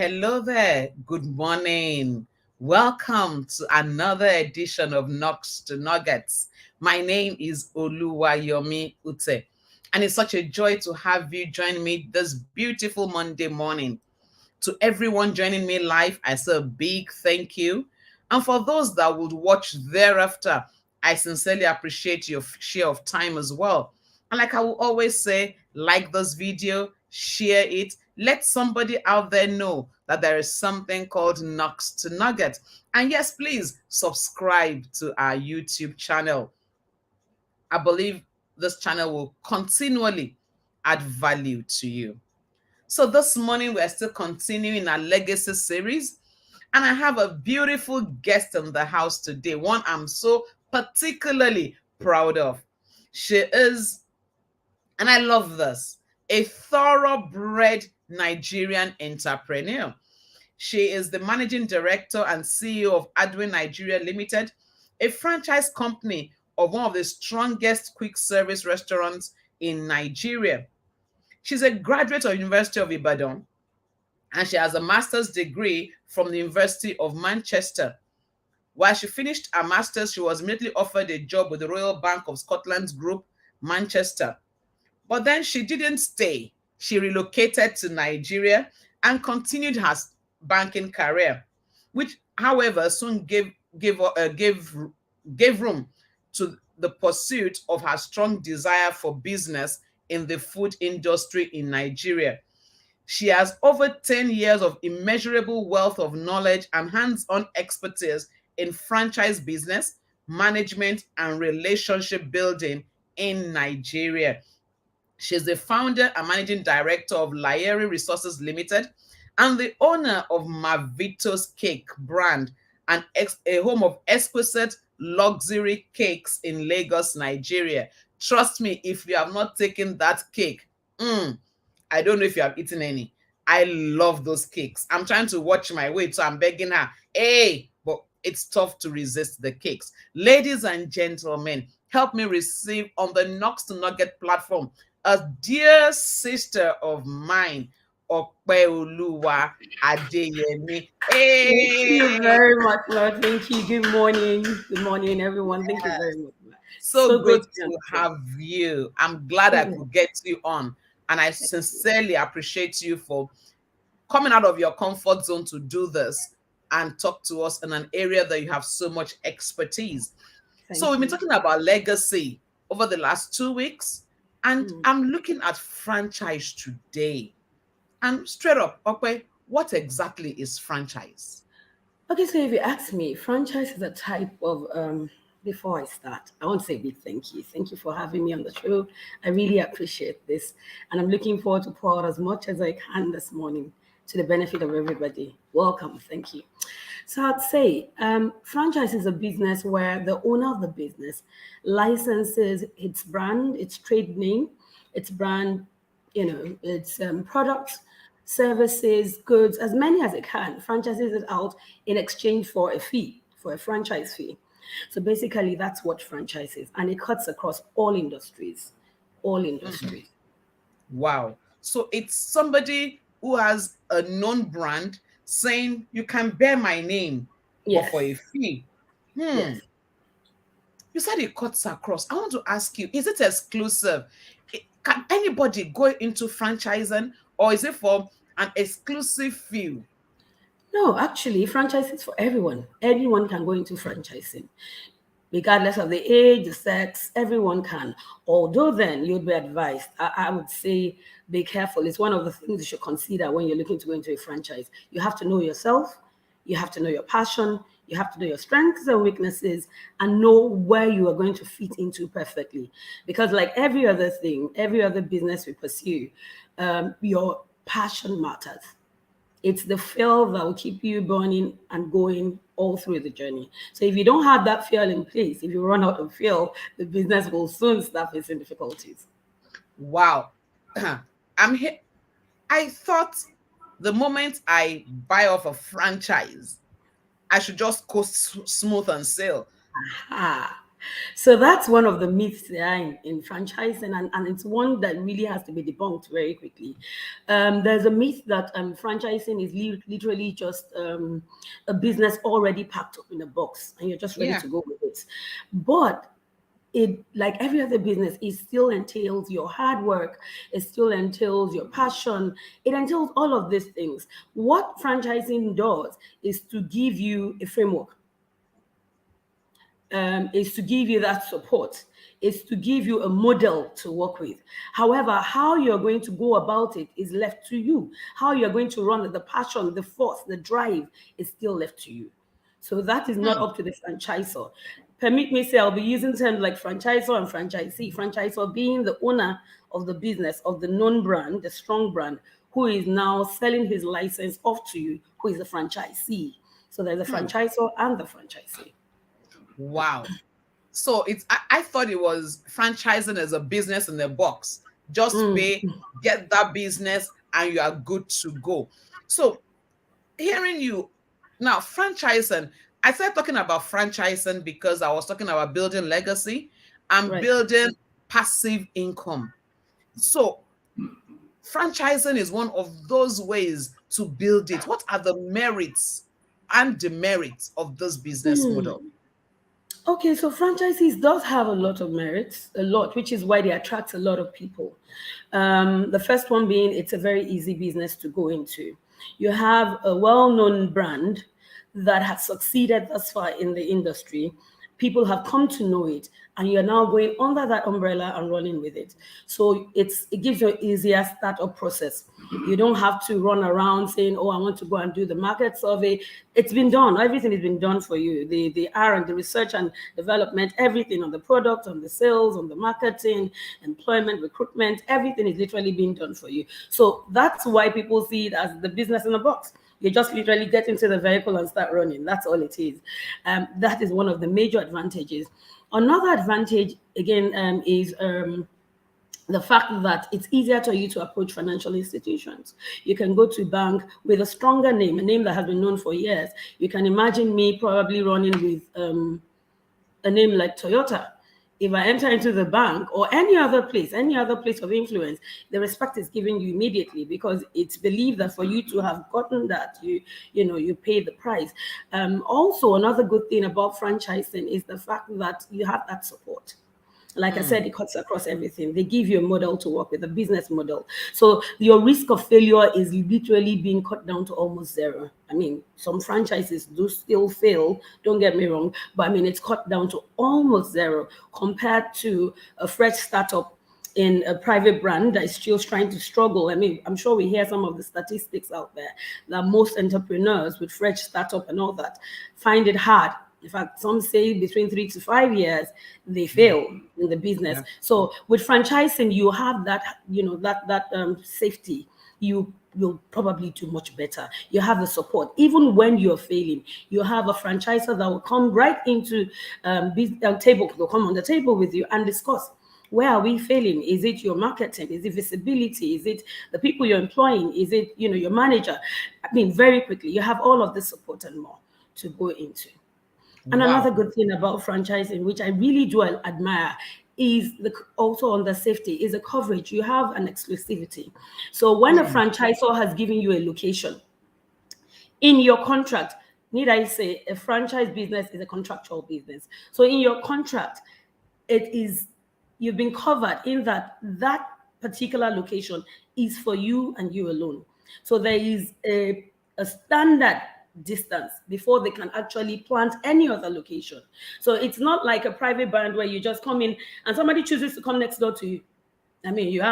Hello there. Good morning. Welcome to another edition of Knocks to Nuggets. My name is Opeoluwa Adeyemi, and it's such a joy to have you join me this beautiful Monday morning. To everyone joining me live, I say a big thank you. And for those that would watch thereafter, I sincerely appreciate your share of time as well. And like I will always say, like this video, share it, let somebody out there know that there is something called Knocks to Nugget. And yes, please subscribe to our YouTube channel. I believe this channel will continually add value to you. So this morning, we're still continuing our legacy series. And I have a beautiful guest in the house today, one I'm so particularly proud of. She is, and I love this, a thoroughbred Nigerian entrepreneur. She is the managing director and CEO of Adwin Nigeria Limited, a franchise company of one of the strongest quick service restaurants in Nigeria. She's a graduate of University of Ibadan, and she has a master's degree from the University of Manchester. While she finished her master's, she was immediately offered a job with the Royal Bank of Scotland's group, Manchester. But then she didn't stay. She relocated to Nigeria and continued her banking career, which, however, soon gave room to the pursuit of her strong desire for business in the food industry in Nigeria. She has over 10 years of immeasurable wealth of knowledge and hands-on expertise in franchise business, management, and relationship building in Nigeria. She's the founder and managing director of Laeri Resources Limited and the owner of Mavito's Cake brand, and a home of exquisite luxury cakes in Lagos, Nigeria. Trust me, if you have not taken that cake, I don't know if you have eaten any. I love those cakes. I'm trying to watch my weight, so I'm begging her, hey, but it's tough to resist the cakes. Ladies and gentlemen, help me receive on the Knocks to Nugget platform a dear sister of mine, Opeoluwa Adeyemi. Hey. Thank you very much, Lord. Thank you. Good morning. Good morning, everyone. Thank you very much. So good to have you. I'm glad I could get you on. And I sincerely appreciate you for coming out of your comfort zone to do this and talk to us in an area that you have so much expertise. So we've been talking about legacy over the last 2 weeks, and I'm looking at franchise today. And straight up, okay, what exactly is franchise? Okay, so if you ask me, franchise is a type of before I start, I want to say a big thank you. Thank you for having me on the show. I really appreciate this. And I'm looking forward to pour out as much as I can this morning to the benefit of everybody. Welcome. Thank you. So I'd say franchise is a business where the owner of the business licenses its brand, its trade name, its brand, its products, services, goods, as many as it can, franchises it out in exchange for a fee, for a franchise fee. So basically, that's what franchise is, and it cuts across all industries, all industries. Wow. So it's somebody who has a known brand saying, you can bear my name, but for a fee. Yes. You said it cuts across. I want to ask you, is it exclusive? Can anybody go into franchising, or is it for an exclusive few? No, actually, franchise is for everyone. Everyone can go into franchising, regardless of the age, the sex, everyone can. Although then you'd be advised, I would say be careful. It's one of the things you should consider when you're looking to go into a franchise. You have to know yourself, you have to know your passion, you have to know your strengths and weaknesses, and know where you are going to fit into perfectly. Because like every other thing, every other business we pursue, your passion matters. It's the fuel that will keep you burning and going all through the journey. So if you don't have that fuel in place, if you run out of fuel, the business will soon start facing difficulties. Wow. I'm here. I thought the moment I buy off a franchise, I should just go smooth and sail. So that's one of the myths there in franchising, and it's one that really has to be debunked very quickly. There's a myth that franchising is literally just a business already packed up in a box and you're just ready Yeah. to go with it. But it, like every other business, it still entails your hard work, it still entails your passion, it entails all of these things. What franchising does is to give you a framework, is to give you that support, is to give you a model to work with. However, how you're going to go about it is left to you. How you're going to run it, the passion, the force, the drive is still left to you. So that is not Hmm. up to the franchisor. Permit me say I'll be using terms like franchisor and franchisee. Franchisor being the owner of the business, of the known brand, the strong brand, who is now selling his license off to you, who is the franchisee. So there's a Hmm. franchisor and the franchisee. Wow. So I thought it was franchising as a business in a box. Just Mm. pay, get that business, and you are good to go. So hearing you now, franchising, I started talking about franchising because I was talking about building legacy and Right. building passive income. So franchising is one of those ways to build it. What are the merits and demerits of this business model? Okay, so franchises does have a lot of merits, a lot, which is why they attract a lot of people. The first one being it's a very easy business to go into. You have a well-known brand that has succeeded thus far in the industry. People have come to know it, and you're now going under that umbrella and running with it. So it gives you an easier startup process. You don't have to run around saying, "Oh, I want to go and do the market survey." It's been done. Everything has been done for you. The R and the research and development, everything on the product, on the sales, on the marketing, employment, recruitment, everything is literally being done for you. So that's why people see it as the business in a box. You just literally get into the vehicle and start running. That's all it is. That is one of the major advantages. Another advantage, again, is the fact that it's easier for you to approach financial institutions. You can go to bank with a stronger name, a name that has been known for years. You can imagine me probably running with a name like Toyota. If I enter into the bank or any other place of influence, the respect is given you immediately because it's believed that for you to have gotten that, you pay the price. Also, another good thing about franchising is the fact that you have that support. Like I Hmm. said, it cuts across everything. They give you a model to work with, a business model. So your risk of failure is literally being cut down to almost zero. I mean, some franchises do still fail, don't get me wrong, but I mean, it's cut down to almost zero compared to a fresh startup in a private brand that is still trying to struggle. I mean, I'm sure we hear some of the statistics out there that most entrepreneurs with fresh startup and all that find it hard. In fact, some say between 3 to 5 years they Yeah. fail in the business. Yeah. So with franchising, you have that, safety. You will probably do much better. You have the support. Even when you're failing, you have a franchisor that will come right into table, they'll come on the table with you and discuss. Where are we failing? Is it your marketing? Is it visibility? Is it the people you're employing? Is it, your manager? I mean, very quickly, you have all of this support and more to go into. And another Wow. good thing about franchising, which I really do admire, is also on the safety, is the coverage. You have an exclusivity. So when a Hmm. franchisor has given you a location in your contract, need I say, a franchise business is a contractual business. So in your contract, it is you've been covered in that particular location is for you and you alone. So there is a standard distance before they can actually plant any other location. So it's not like a private brand where you just come in and somebody chooses to come next door to you. I mean, you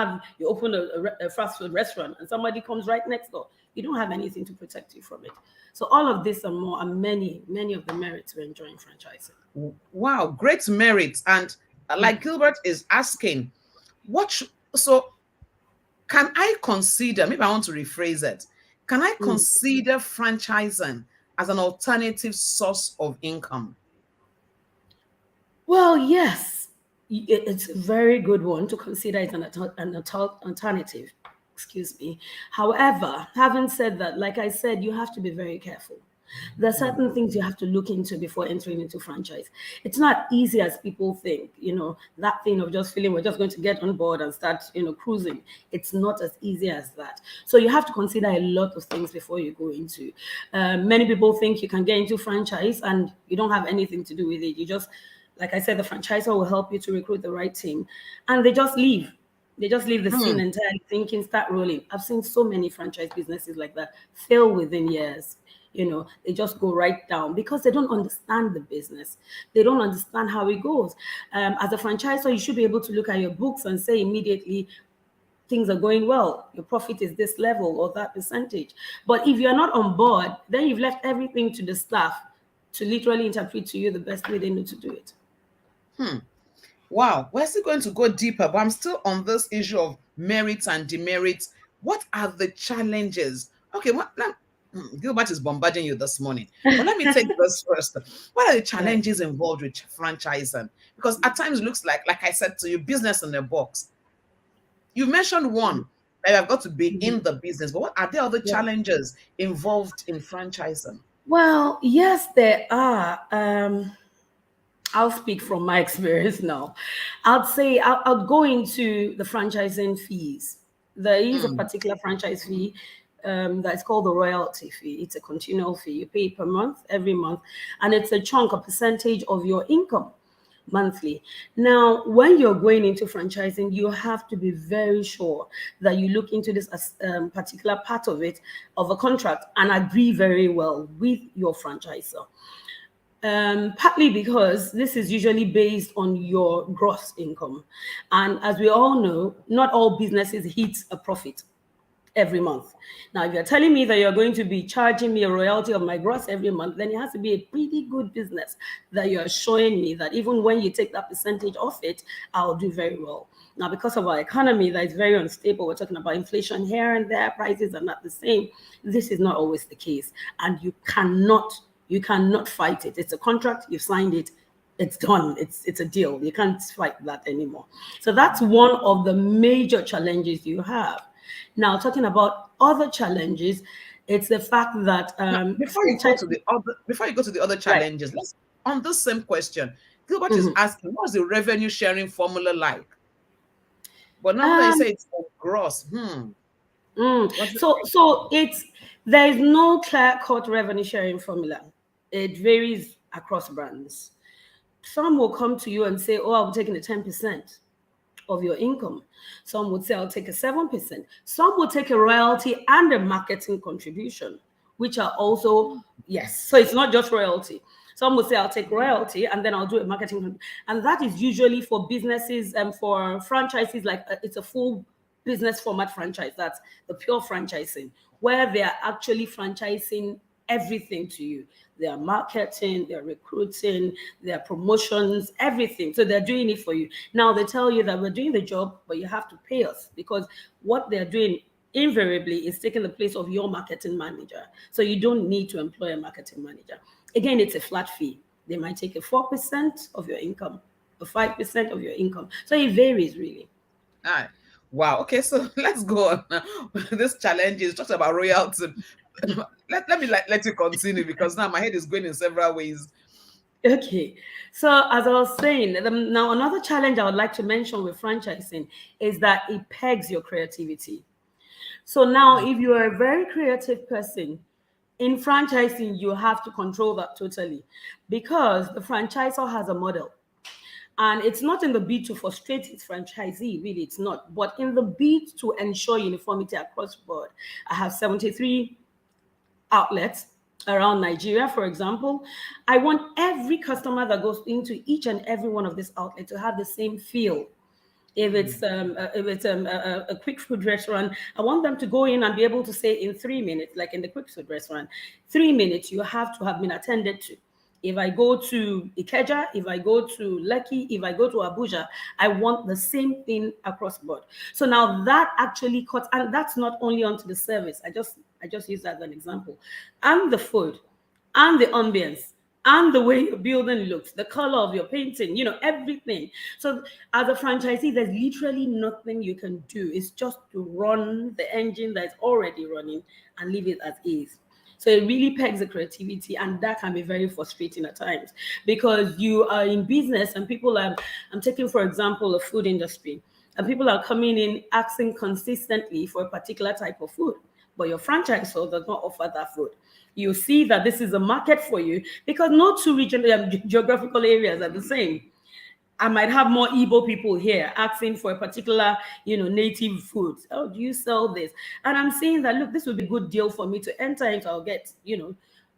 open a fast food restaurant and somebody comes right next door. You don't have anything to protect you from it. So all of this and more are many of the merits we're enjoying franchising. Wow, great merit. And like Gilbert is asking, what so can I consider, maybe I want to rephrase it. Can I Mm. consider franchising as an alternative source of income? Well, yes, it's a very good one to consider as alternative. Excuse me. However, having said that, like I said, you have to be very careful. There are certain things you have to look into before entering into franchise. It's not easy as people think, that thing of just feeling we're just going to get on board and start, cruising. It's not as easy as that. So you have to consider a lot of things before you go into. Many people think you can get into franchise and you don't have anything to do with it. You just, like I said, the franchisor will help you to recruit the right team, and they just leave. They just leave the scene Hmm. entirely, thinking start rolling. I've seen so many franchise businesses like that fail within years. They just go right down because they don't understand the business. They don't understand how it goes. As a franchisor, you should be able to look at your books and say immediately things are going well. Your profit is this level or that percentage. But if you're not on board, then you've left everything to the staff to literally interpret to you the best way they know to do it. Hmm. Wow, we're still going to go deeper, but I'm still on this issue of merits and demerits. What are the challenges? Okay, Gilbert is bombarding you this morning, but let me take this first. What are the Right. challenges involved with franchising? Because at times it looks like I said to you, business in a box. You mentioned one that you have got to be in Mhm. the business, but what are there other Yeah. challenges involved in franchising? Well, yes, there are. I'll speak from my experience now. I'd say I'll go into the franchising fees. There is a Hmm. particular franchise fee that's called the royalty fee. It's a continual fee. You pay per month, every month, and it's a chunk, a percentage of your income monthly. Now, when you're going into franchising, you have to be very sure that you look into this particular part of it, of a contract, and agree very well with your franchisor. Partly because this is usually based on your gross income. And as we all know, not all businesses hit a profit every month. Now, if you're telling me that you're going to be charging me a royalty of my gross every month, then it has to be a pretty good business that you're showing me that even when you take that percentage off it, I'll do very well. Now, because of our economy that is very unstable, we're talking about inflation here and there, prices are not the same. This is not always the case. And you cannot fight it. It's a contract, you've signed it, it's done. It's a deal. You can't fight that anymore. So that's one of the major challenges you have. Now, talking about other challenges, it's the fact that Now, franchise, before you go to the other right? challenges, let's on this same question. Gilbert is Mhm. asking, what's the revenue sharing formula like? But now that you Um, say it's on gross, what's it so there is no clear-cut revenue sharing formula. It varies across brands. Some will come to you and say, "Oh, I'm taking a 10% of your income." Some would say, "I'll take a 7%." Some will take a royalty and a marketing contribution, which are also, yes. So it's not just royalty. Some will say, "I'll take royalty and then I'll do a marketing." And that is usually for businesses and for franchises, like it's a full business format franchise. That's the pure franchising, where they are actually franchising everything to you. They are marketing, they're recruiting, their promotions, everything. So they're doing it for you. Now they tell you that we're doing the job, but you have to pay us because what they're doing invariably is taking the place of your marketing manager. So you don't need to employ a marketing manager. Again, it's a flat fee. They might take a 4% of your income, a 5% of your income. So it varies really. ah, wow. Okay, so let's go on now. This challenge is talks about royalty. Let me let you continue because now my head is going in several ways. Okay. So as I was saying, now another challenge I would like to mention with franchising is that it pegs your creativity. So now if you are a very creative person, in franchising, you have to control that totally because the franchisor has a model. And it's not in the bid to frustrate its franchisee, really, it's not. But in the bid to ensure uniformity across board, I have 73 outlets around Nigeria, for example. I want every customer that goes into each and every one of these outlets to have the same feel. If it's a quick food restaurant, I want them to go in and be able to say in 3 minutes, like in the quick food restaurant, 3 minutes you have to have been attended to. If I go to Ikeja, if I go to Lekki, if I go to Abuja, I want the same thing across board. So now that actually cuts, and that's not only onto the service. I just use that as an example, and the food, and the ambience, and the way your building looks, the color of your painting, everything. So as a franchisee, there's literally nothing you can do. It's just to run the engine that's already running and leave it as is. So it really pegs the creativity, and that can be very frustrating at times because you are in business and people are. I'm taking for example the food industry, and people are coming in asking consistently for a particular type of food, but your franchise store does not offer that food. You see that this is a market for you because no two regional geographical areas are the same. I might have more Igbo people here asking for a particular, native food. Oh, do you sell this? And I'm saying that, look, this would be a good deal for me to enter into. I'll get.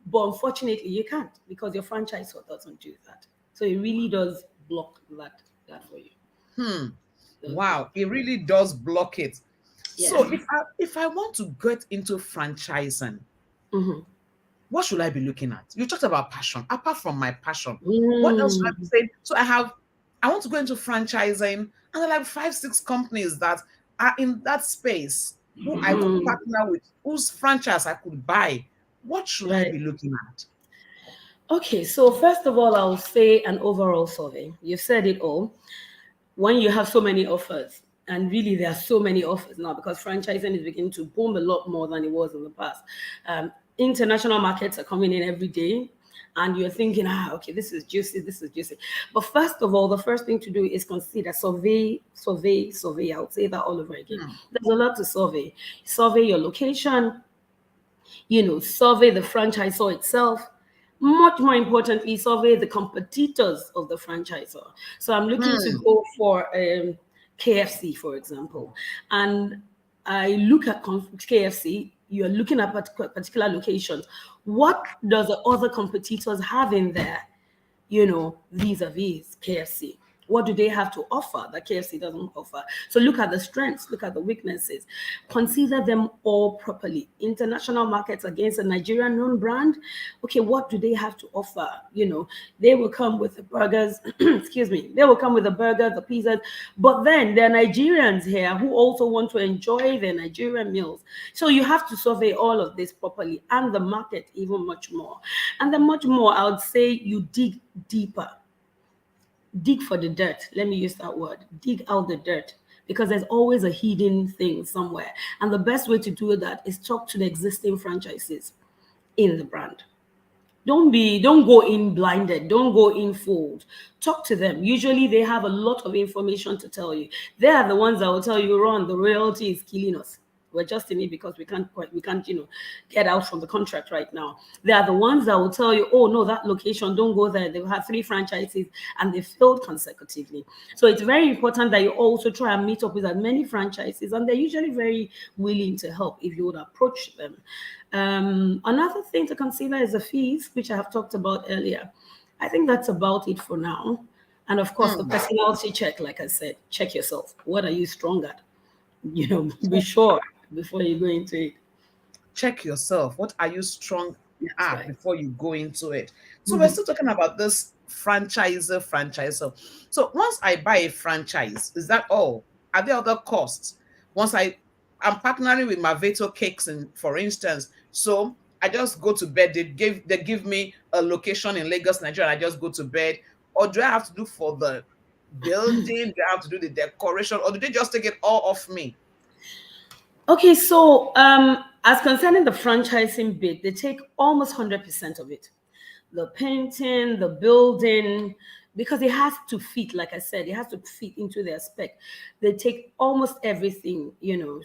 But unfortunately, you can't because your franchise doesn't do that. So it really does block that for you. Hmm. Does Wow, block. it really does block it. Yeah. So if I want to get into franchising, Mm-hmm. what should I be looking at? You talked about passion. Apart from my passion, what else should I be Mm. saying? So I want to go into franchising, and there are like 5, 6 companies that are in that space who I could Mm. partner with, whose franchise I could buy. What should I Right. be looking at? Okay. So first of all, I'll say an overall survey. You said it all. When you have so many offers, and really there are so many offers now because franchising is beginning to boom a lot more than it was in the past. International markets are coming in every day, and you're thinking, okay, this is juicy, this is juicy. But first of all, the first thing to do is consider survey, survey, survey. I'll say that all over again. Hmm. There's a lot to survey. Survey your location, survey the franchisor itself. Much more importantly, survey the competitors of the franchisor. So I'm looking to Hmm. go for KFC, for example, and I look at KFC. You're looking at particular locations. What does the other competitors have in there? Vis-a-vis KFC. What do they have to offer that KFC doesn't offer? So look at the strengths, look at the weaknesses, consider them all properly. International markets against a Nigerian known brand. Okay, what do they have to offer? They will come with the burgers, excuse me, they will come with the burgers, the pizzas, but then there are Nigerians here who also want to enjoy their Nigerian meals. So you have to survey all of this properly and the market even much more. And then much more, I would say you dig deeper. Dig for the dirt. Let me use that word. Dig out the dirt because there's always a hidden thing somewhere. And the best way to do that is talk to the existing franchises in the brand. Don't go in blinded, don't go in fooled. Talk to them. Usually they have a lot of information to tell you. They are the ones that will tell you, Ron, the royalty is killing us. We're just in it because we can't get out from the contract right now. They are the ones that will tell you, oh no, that location, don't go there. They've had 3 franchises and they failed consecutively. So it's very important that you also try and meet up with as many franchises, and they're usually very willing to help if you would approach them. Another thing to consider is the fees, which I have talked about earlier. I think that's about it for now. And of course, the Hmm. personality check, like I said, check yourself. What are you strong at? Be sure before you go into it. Check yourself. What are you strong That's at right. before you go into it? So we're Mhm. still talking about this franchisor. So once I buy a franchise, is that all? Are there other costs? Once I'm partnering with Maveto Cakes, and for instance, so I just go to bed. They give me a location in Lagos, Nigeria. And I just go to bed, or do I have to do for the building? Do I have to do the decoration, or do they just take it all off me? Okay, so as concerning the franchising bit, they take almost 100% of it. The painting, the building, because it has to fit, like I said, it has to fit into their spec. They take almost everything.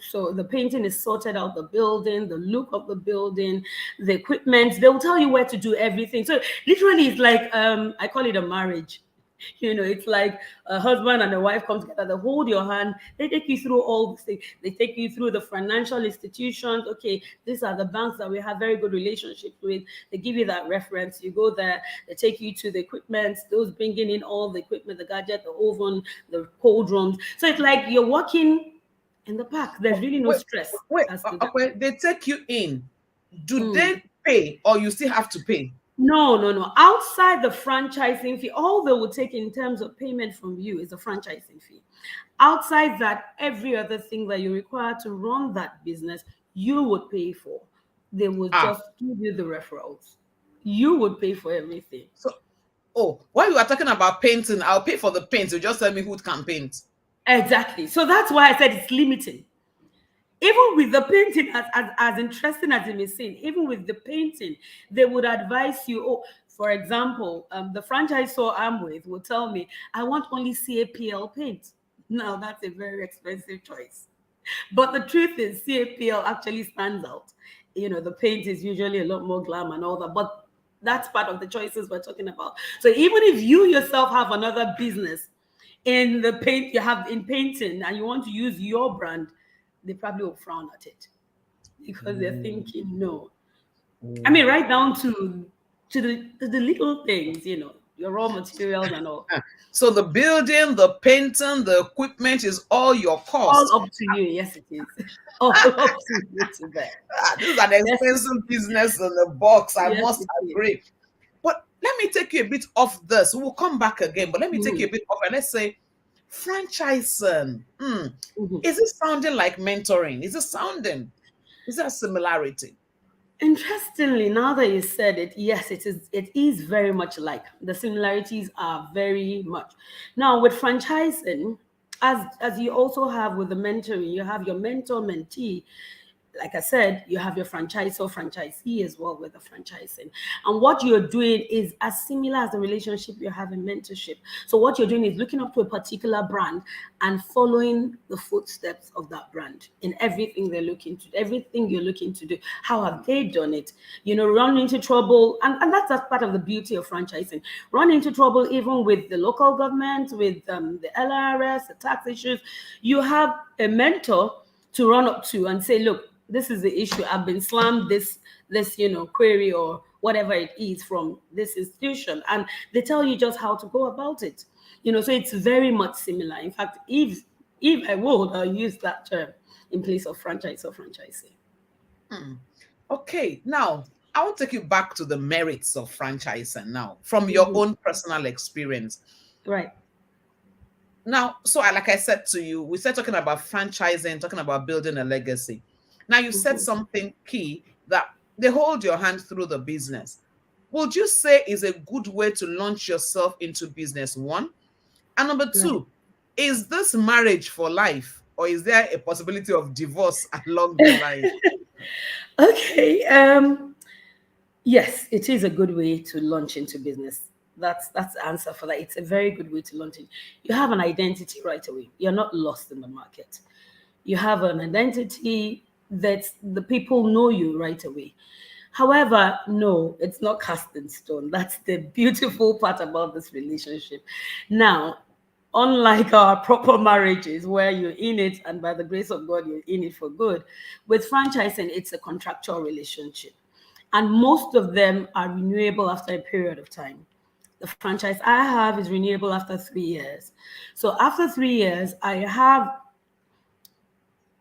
So the painting is sorted out, the building, the look of the building, the equipment. They'll tell you where to do everything. So literally, it's like I call it a marriage. It's like a husband and a wife come together. They hold your hand. They take you through all these things. They take you through the financial institutions. Okay, these are the banks that we have very good relationships with. They give you that reference. You go there. They take you to the equipment. Those bringing in all the equipment, the gadget, the oven, the cold rooms. So it's like you're walking in the park. There's really no Wait, stress wait, as to that. okay, they take you in. Do Mm. they pay, or you still have to pay? No, no, no. Outside the franchising fee, all they will take in terms of payment from you is a franchising fee. Outside that, every other thing that you require to run that business, you would pay for. They will Ah, just give you the referrals. You would pay for everything. so while you are talking about painting, I'll pay for the paint. You just tell me who can paint. Exactly. So that's why I said it's limiting. even with the painting, as interesting as it may seem, even with the painting, they would advise you, oh, for example, the franchisor I'm with will tell me, I want only CAPL paint. Now, that's a very expensive choice. But the truth is, CAPL actually stands out. The paint is usually a lot more glam and all that, but that's part of the choices we're talking about. So even if you yourself have another business in the paint you have in painting and you want to use your brand, they probably will frown at it because they're thinking, no. I mean, right down to the little things, your raw materials and all. So the building, the painting, the equipment is all your All cost. up to you. Yes, it is. All up to you to that. This is an Yes, expensive business in the box, I yes, must it is. agree. But let me take you a bit off this. We'll come back again, but let me take you Mhm, a bit off and let's say franchising. mhm. Is it sounding like mentoring? Is there a similarity? Interestingly, now that you said it, yes, it is. It is very much like the similarities are very much. Now with franchising, as you also have with the mentoring, you have your mentor mentee. Like I said, you have your franchisor, franchisee as well with the franchising. And what you're doing is as similar as the relationship you have in mentorship. So what you're doing is looking up to a particular brand and following the footsteps of that brand in everything they're looking to, everything you're looking to do. How have they done it? Run into trouble. And that's part of the beauty of franchising. Run into trouble even with the local government, with the LRS, the tax issues. You have a mentor to run up to and say, look, this is the issue. I've been slammed this query or whatever it is from this institution, and they tell you just how to go about it. So it's very much similar. In fact, if I would, I'll use that term in place of franchise or franchising. Hmm. Okay, now I want to take you back to the merits of franchising now, from your Mhm. own personal experience. Right. Now, so like I said to you, we started talking about franchising, talking about building a legacy. Now, you said Mhm. something key that they hold your hand through the business. Would you say is a good way to launch yourself into business? One. And number Right. two, is this marriage for life or is there a possibility of divorce along the line? Okay. Yes, it is a good way to launch into business. That's the answer for that. It's a very good way to launch in. You have an identity right away. You're not lost in the market. You have an identity that the people know you right away. However, no, it's not cast in stone. That's the beautiful part about this relationship. Now, unlike our proper marriages where you're in it and by the grace of God, you're in it for good, with franchising, it's a contractual relationship. And most of them are renewable after a period of time. The franchise I have is renewable after 3 years. So after 3 years, I have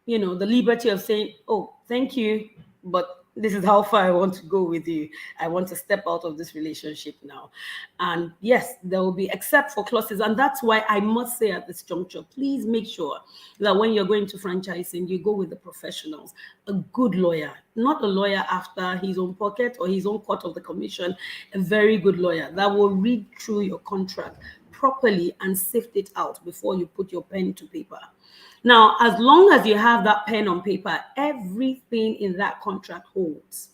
the liberty of saying, oh, thank you, but this is how far I want to go with you. I want to step out of this relationship now. And yes, there will be except for clauses. And that's why I must say at this juncture, please make sure that when you're going to franchising, you go with the professionals, a good lawyer, not a lawyer after his own pocket or his own cut of the commission, a very good lawyer that will read through your contract properly and sift it out before you put your pen to paper. Now, as long as you have that pen on paper, everything in that contract holds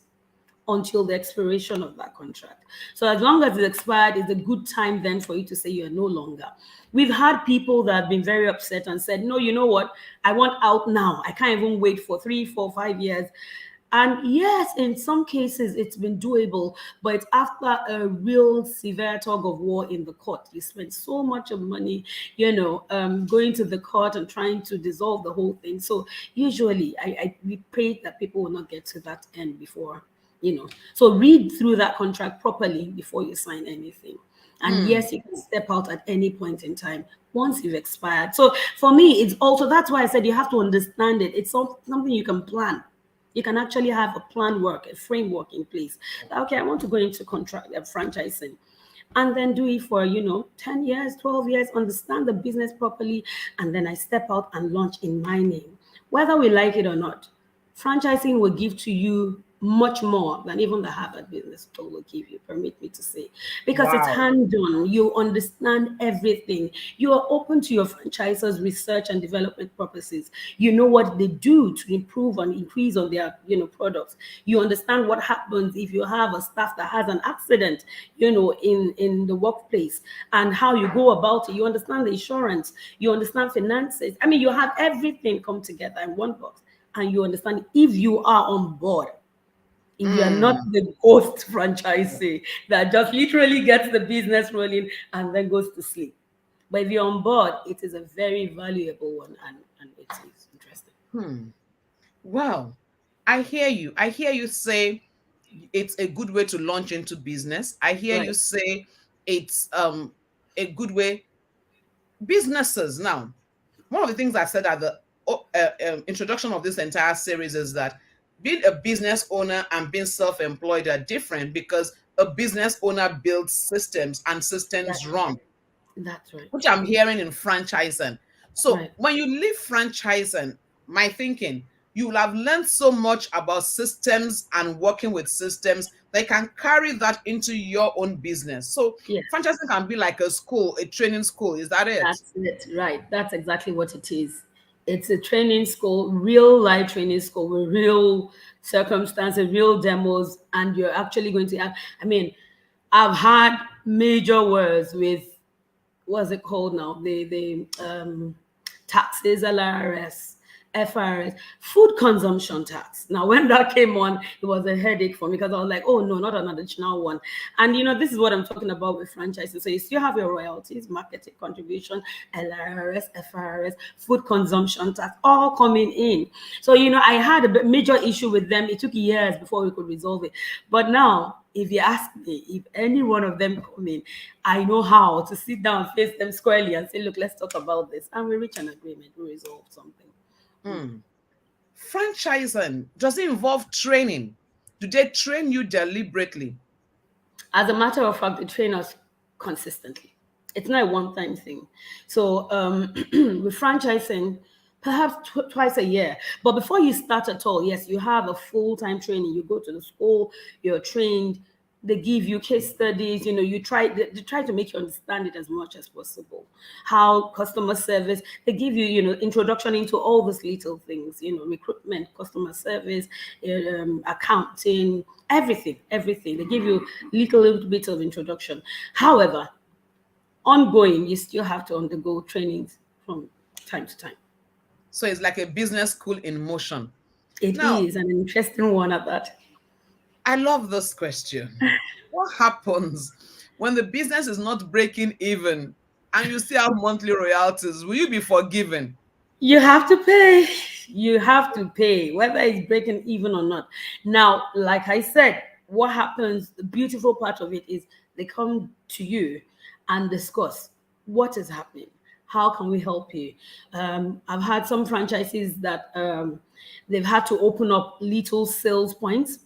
until the expiration of that contract. So as long as it's expired, it's a good time then for you to say you're no longer. We've had people that have been very upset and said, no, you know what? I want out now. I can't even wait for 3, 4, 5 years. And yes, in some cases it's been doable, but it's after a real severe tug of war in the court. You spend so much of money, going to the court and trying to dissolve the whole thing. So usually, we pray that people will not get to that end before. So read through that contract properly before you sign anything. And Hmm. yes, you can step out at any point in time once you've expired. So for me, it's also that's why I said you have to understand it. It's something you can plan. You can actually have a plan work, a framework in place. Okay, I want to go into contract franchising and then do it for 10 years, 12 years, understand the business properly, and then I step out and launch in my name. Whether we like it or not, franchising will give to you much more than even the Harvard Business School will give you, permit me to say, because it's Wow. hand on. You understand everything. You are open to your franchise's research and development purposes. You know what they do to improve and increase on their, products. You understand what happens if you have a staff that has an accident, in the workplace, and how you go about it. You understand the insurance. You understand finances. I mean, you have everything come together in one box, and you understand if you are on board, if you are not Mm, the ghost franchisee that just literally gets the business rolling and then goes to sleep. But if you're on board, it is a very valuable one, and it is interesting. hmm. Wow. I hear you. I hear you say it's a good way to launch into business. I hear you Right. say it's a good way. Businesses now, one of the things I said at the introduction of this entire series is that being a business owner and being self-employed are different, because a business owner builds systems and systems That's run, right. That's right. which I'm hearing in franchising. So Right. when you leave franchising, my thinking, you will have learned so much about systems and working with systems that you can carry that into your own business. So Yes. franchising can be like a school, a training school. Is that it? That's it, right? That's exactly what it is. It's a training school, real life training school with real circumstances, real demos, and you're actually going to have. I mean, I've had major words with, what's it called now? The taxes, LRS, FRS, food consumption tax. Now, when that came on, it was a headache for me because I was like, oh no, not an additional one. And this is what I'm talking about with franchises. So you still have your royalties, marketing contribution, LRS, FRS, food consumption tax, all coming in. So I had a major issue with them. It took years before we could resolve it. But now, if you ask me, if any one of them come in, I know how to sit down, face them squarely, and say, look, let's talk about this. And we reach an agreement, we resolve something. Hmm. Franchising, does it involve training? Do they train you deliberately? As a matter of fact, they train us consistently. It's not a one-time thing. So with franchising, perhaps twice a year. But before you start at all, yes, you have a full-time training. You go to the school, you're trained. They give you case studies. They try to make you understand it as much as possible. How customer service. They give you, introduction into all these little things. Recruitment, customer service, accounting, everything. They give you little bits of introduction. However, ongoing, you still have to undergo trainings from time to time. So it's like a business school in motion. It Now, is an interesting one at that. I love this question. What happens when the business is not breaking even and you still have monthly royalties? Will you be forgiven? You have to pay. You have to pay, whether it's breaking even or not. Now, like I said, what happens, the beautiful part of it is they come to you and discuss what is happening. How can we help you? I've had some franchises that they've had to open up little sales points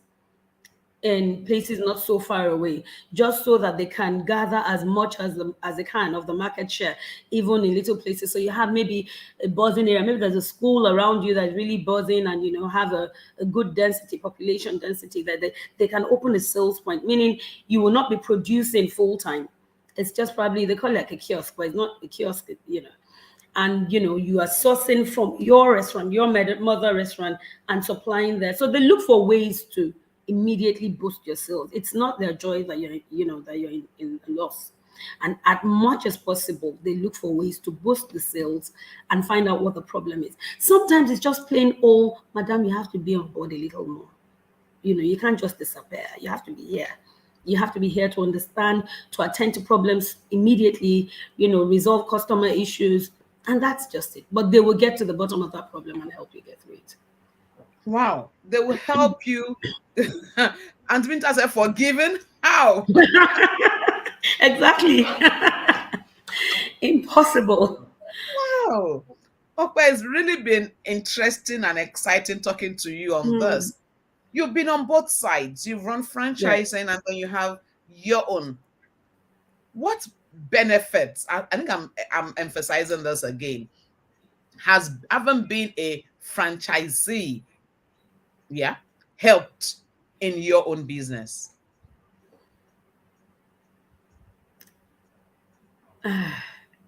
in places not so far away, just so that they can gather as much as they can of the market share, even in little places. So you have maybe a buzzing area, maybe there's a school around you that's really buzzing, and have a good density, population density, that they can open a sales point, meaning you will not be producing full time. It's just probably, they call it like a kiosk, but it's not a kiosk. And you are sourcing from your restaurant, your mother restaurant, and supplying there. So they look for ways to immediately boost your sales. It's not their joy that you're in loss. And as much as possible, they look for ways to boost the sales and find out what the problem is. Sometimes it's just plain old, madam, you have to be on board a little more. You can't just disappear. You have to be here. You have to be here to understand, to attend to problems immediately, resolve customer issues. And that's just it. But they will get to the bottom of that problem and help you get through it. Wow. They will help you. And Winter said, forgiven? How? Exactly. Impossible. Wow. Opa, it's really been interesting and exciting talking to you on Mm, this. You've been on both sides. You've run right. franchising and then you have your own. What benefits? I think I'm emphasizing this again. Has having been a franchisee, yeah, helped? in your own business?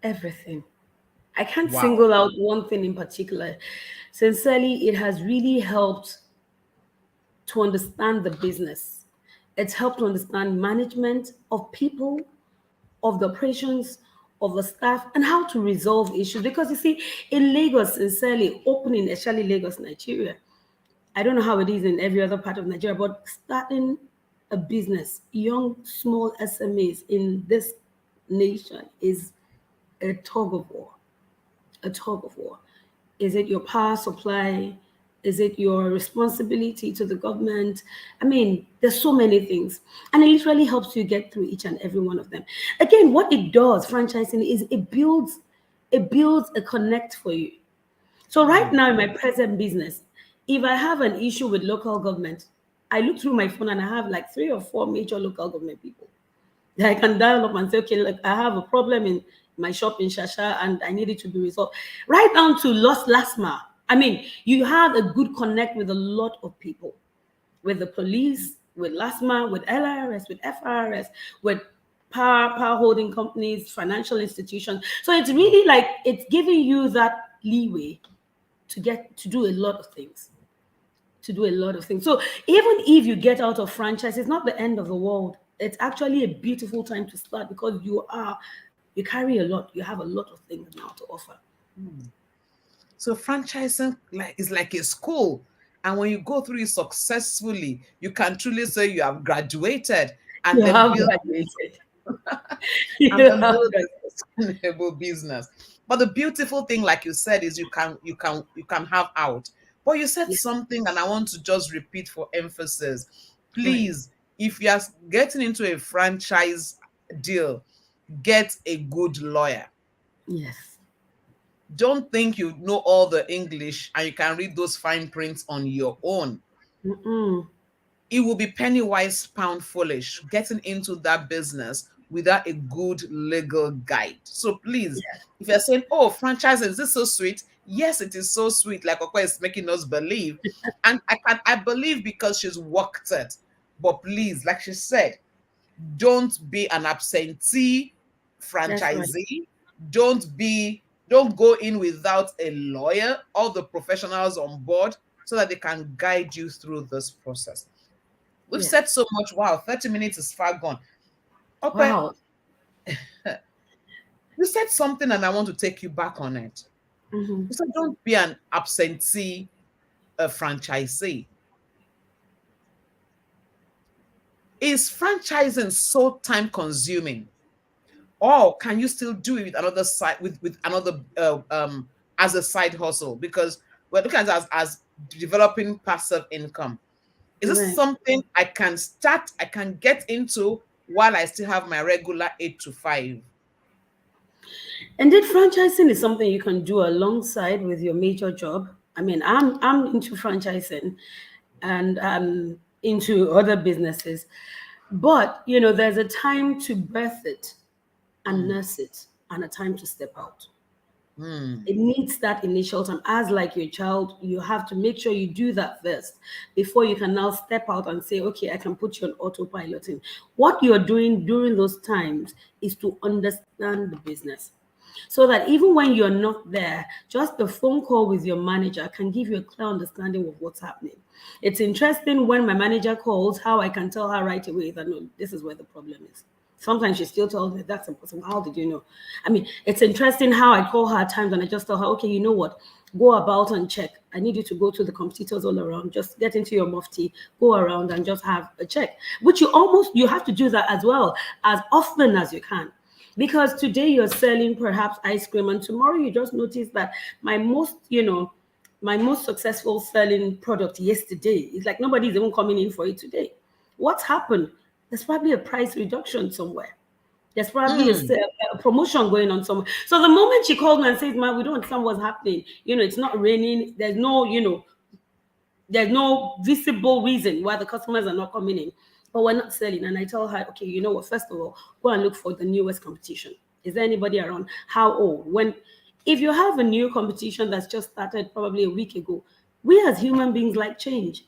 Everything. I can't Wow. single out one thing in particular. Sincerely, it has really helped to understand the business. It's helped to understand management of people, of the operations, of the staff, and how to resolve issues. Because you see, in Lagos, sincerely, opening, especially Lagos, Nigeria, I don't know how it is in every other part of Nigeria, but starting a business, young, small SMEs in this nation is a tug of war. A tug of war. Is it your power supply? Is it your responsibility to the government? I mean, there's so many things. And it literally helps you get through each and every one of them. Again, what it does, franchising, is it builds a connect for you. So right Mm. now in my present business, if I have an issue with local government, I look through my phone and I have like 3 or 4 major local government people that I can dial up and say, okay, look, I have a problem in my shop in Shasha and I need it to be resolved. Right down to lost last mile. I mean, you have a good connect with a lot of people, with the police, with LASMA, with LIRS, with FRS, with power holding companies, financial institutions. So it's really like it's giving you that leeway to get to do a lot of things. To do a lot of things. So even if you get out of franchise, it's not the end of the world. It's actually a beautiful time to start because you carry a lot. You have a lot of things now to offer. So franchising is like a school. And when you go through it successfully, you can truly say you have graduated and You then have build graduated. and You then have build graduated. a sustainable business. But the beautiful thing, like you said, is you can have out. But you said Yeah, something, and I want to just repeat for emphasis. right. Please, if you are getting into a franchise deal, get a good lawyer. Yes. Don't think you know all the English and you can read those fine prints on your own. Mm-mm. It will be penny wise, pound foolish getting into that business without a good legal guide. So please, Yeah. if you're saying, oh, franchising, is this so sweet? Yes, it is so sweet, like Okwa is making us believe. And I believe because she's worked it. But please, like she said, don't be an absentee That's right. franchisee. Don't go in without a lawyer, all the professionals on board, so that they can guide you through this process. We've Yeah. said so much. Wow, 30 minutes is far gone. Okay, Wow. you said something and I want to take you back on it. Hmm. You said don't be an absentee franchisee. Is franchising so time consuming? Or can you still do it with another side with another as a side hustle? Because we're looking at it as developing passive income. Is this Right. something I can get into while I still have my regular 8 to 5? Indeed, franchising is something you can do alongside with your major job. I mean, I'm into franchising and into other businesses. But there's a time to birth it and Mm, nurse it and a time to step out. mm, It needs that initial time. As like your child, you have to make sure you do that first before you can now step out and say, okay, I can put you on autopilot in. What you're doing during those times is to understand the business. So that even when you're not there, just the phone call with your manager can give you a clear understanding of what's happening. It's interesting when my manager calls, how I can tell her right away that no, this is where the problem is. Sometimes she still tells me that's impossible. How did you know? I mean, it's interesting how I call her at times and I just tell her, okay, you know what? Go about and check. I need you to go to the competitors all around. Just get into your mufti, go around and just have a check. Which you have to do that as well as often as you can. Because today you're selling perhaps ice cream, and tomorrow you just notice that my most successful selling product yesterday is like nobody's even coming in for it today. What's happened? There's probably a price reduction somewhere. There's probably mm, a promotion going on somewhere. So the moment she called me and says, "Man, we don't understand what's happening. It's not raining. There's no visible reason why the customers are not coming in, but we're not selling." And I tell her, okay, you know what? First of all, go and look for the newest competition. Is there anybody around? How old? If you have a new competition that's just started probably a week ago, we as human beings like change.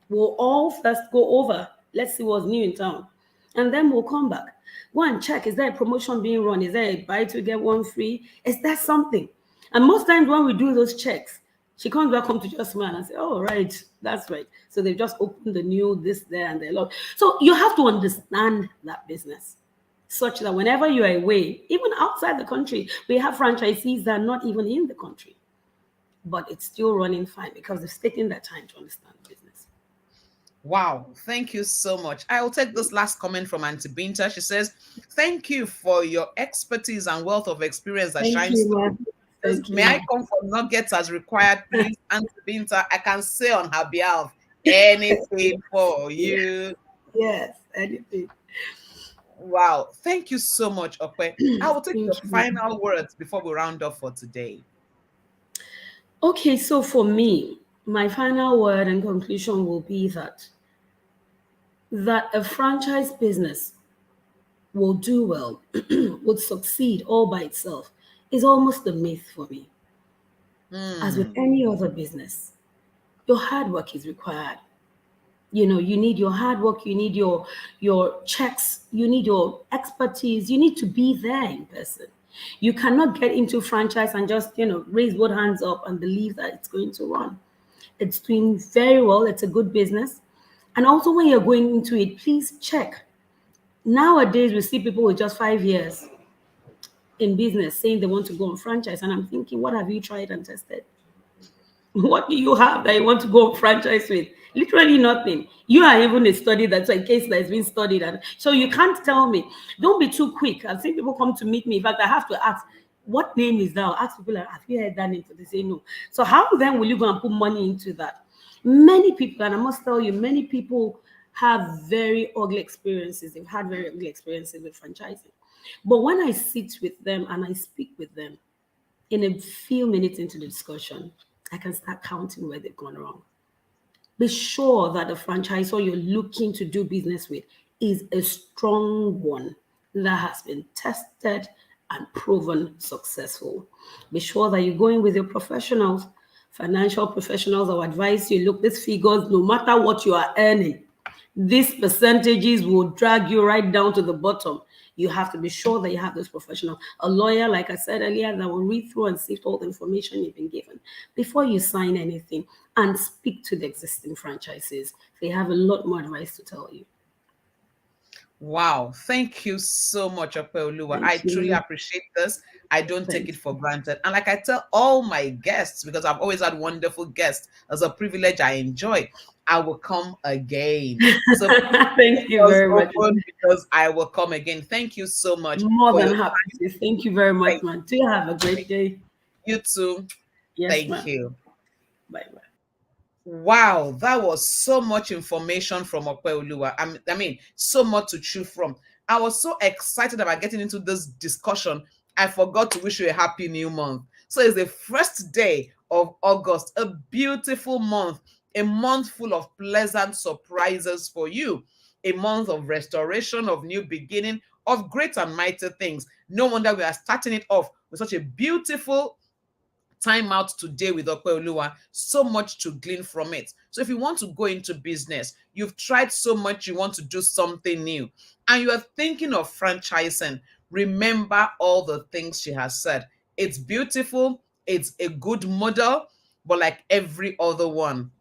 We'll all first go over. Let's see what's new in town. And then we'll come back. Go and check. Is there a promotion being run? Is there a buy to get one free? Is there something? And most times when we do those checks, she comes back home to just smile and say, oh, right, that's right. So they've just opened the new this, there, and there. So you have to understand that business such that whenever you are away, even outside the country, we have franchisees that are not even in the country, but it's still running fine because they've taken that time to understand the business. Wow, thank you so much. I will take this last comment from Auntie Binta. She says, thank you for your expertise and wealth of experience that Thank shines you, through. ma'am. Thank May you, I ma'am. come for nuggets as required, please? Auntie Binta, I can say on her behalf, anything for Yeah. you. Yes, anything. Wow, thank you so much, Okwe. I will take your Thank you. final words before we round off for today. Okay, so for me, my final word and conclusion will be that a franchise business will do well, would succeed all by itself is almost a myth for me. As with Hmm. any other business, your hard work is required. You need your hard work, you need your checks, you need your expertise, you need to be there in person. You cannot get into franchise and just raise both hands up and believe that it's going to run. It's doing very well, it's a good business. And also when you're going into it, please check. Nowadays we see people with just 5 years in business saying they want to go on franchise, and I'm thinking, what have you tried and tested? What do you have that you want to go franchise with? Literally nothing. You are even a study that's a case that's been studied. And so you can't tell me. Don't be too quick. I've seen people come to meet me. In fact, I have to ask, what name is that? I'll ask people, like, have you heard that name? So they say no. So how then will you go and put money into that? Many people, and I must tell you, many people have very ugly experiences. They've had very ugly experiences with franchising. But when I sit with them and I speak with them, in a few minutes into the discussion, I can start counting where they've gone wrong. Be sure that the franchisor you're looking to do business with is a strong one that has been tested and proven successful. Be sure that you're going with your professionals, financial professionals. I'll advise you look, these figures, no matter what you are earning, these percentages will drag you right down to the bottom. You have to be sure that you have this professional. A lawyer, like I said earlier, that will read through and sift all the information you've been given before you sign anything, and speak to the existing franchises. They have a lot more advice to tell you. Wow, thank you so much, Opeoluwa. I Thank truly you. appreciate this. I don't take Thank it for you. granted. And like I tell all my guests, because I've always had wonderful guests, as a privilege I enjoy, I will come again. So please keep Thank you yours very much. open because I will come again. Thank you so much More for than your happy time. to. Thank you very much, Thank man. Do you have a you. great day? You too. Yes, Thank ma'am. you. Bye bye. Wow, that was so much information from Opeoluwa. I mean, so much to chew from. I was so excited about getting into this discussion. I forgot to wish you a happy new month. So it's the first day of August, a beautiful month, a month full of pleasant surprises for you, a month of restoration, of new beginning, of great and mighty things. No wonder we are starting it off with such a beautiful time out today with Opeoluwa. So much to glean from it. So if you want to go into business, you've tried so much, you want to do something new, and you are thinking of franchising, remember all the things she has said. It's beautiful, it's a good model, but like every other one,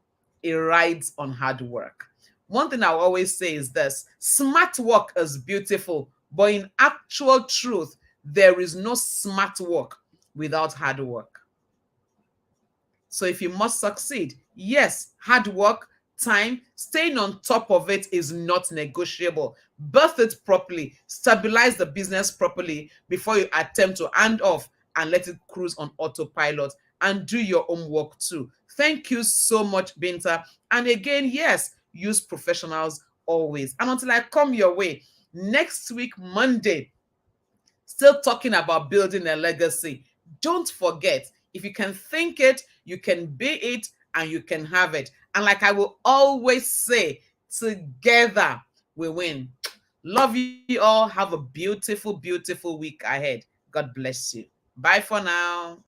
it rides on hard work. One thing I always say is this: smart work is beautiful, but in actual truth, there is no smart work without hard work. So if you must succeed, yes, hard work, time, staying on top of it is not negotiable. Birth it properly, stabilize the business properly before you attempt to hand off and let it cruise on autopilot, and do your own work too. Thank you so much, Binta. And again, yes, use professionals always. And until I come your way next week, Monday, still talking about building a legacy. Don't forget, if you can think it, you can be it, and you can have it. And like I will always say, together we win. Love you all. Have a beautiful, beautiful week ahead. God bless you. Bye for now.